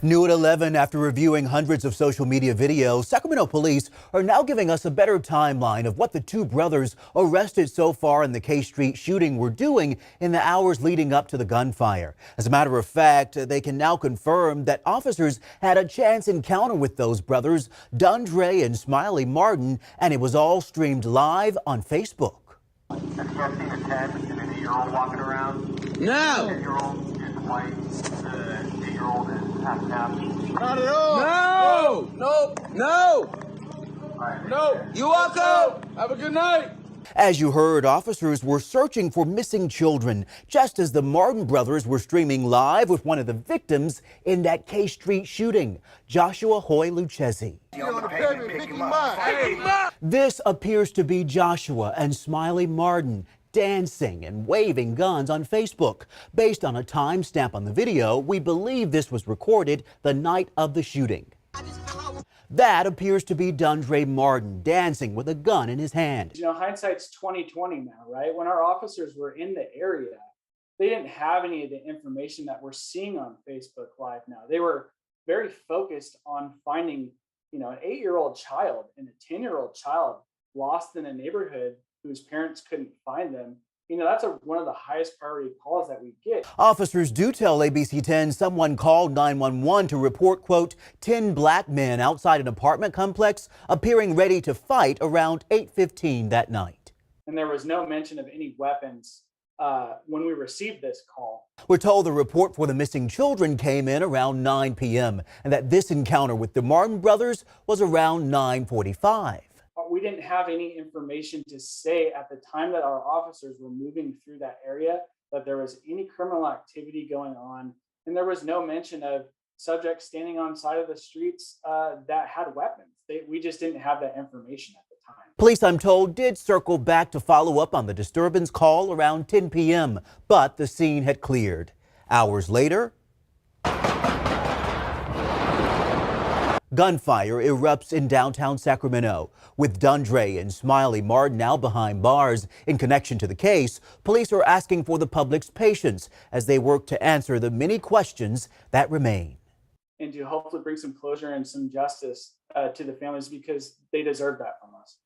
New at 11, after reviewing hundreds of social media videos, Sacramento police are now giving us a better timeline of what the two brothers arrested so far in the K Street shooting were doing in the hours leading up to the gunfire. As a matter of fact, they can now confirm that officers had a chance encounter with those brothers, Dundre and Smiley Martin, and it was all streamed live on Facebook. Have you guys seen a 10 and an 8-year-old walking around? No! The 10-year-old is white, the 8-year-old is half. Not at all! No! No! You welcome! Have a good night! As you heard, officers were searching for missing children, just as the Martin brothers were streaming live with one of the victims in that K Street shooting, Joshua Hoy Lucchesi. This appears to be Joshua and Smiley Martin dancing and waving guns on Facebook. Based on a timestamp on the video, we believe this was recorded the night of the shooting. That appears to be Dundre Martin dancing with a gun in his hand. You know, hindsight's 2020 now, right? When our officers were in the area, they didn't have any of the information that we're seeing on Facebook Live now. They were very focused on finding, an 8-year-old child and a 10-year-old child lost in a neighborhood whose parents couldn't find them. That's one of the highest priority calls that we get. Officers do tell ABC 10 someone called 911 to report, quote, 10 black men outside an apartment complex appearing ready to fight around 8:15 that night. And there was no mention of any weapons when we received this call. We're told the report for the missing children came in around 9 p.m. and that this encounter with the Martin brothers was around 9:45. We didn't have any information to say at the time that our officers were moving through that area that there was any criminal activity going on. And there was no mention of subjects standing on side of the streets that had weapons. We just didn't have that information at the time. Police, I'm told, did circle back to follow up on the disturbance call around 10 p.m., but the scene had cleared. Hours later, gunfire erupts in downtown Sacramento. With Dundre and Smiley Martin now behind bars in connection to the case, police are asking for the public's patience as they work to answer the many questions that remain. And to hopefully bring some closure and some justice to the families, because they deserve that from us.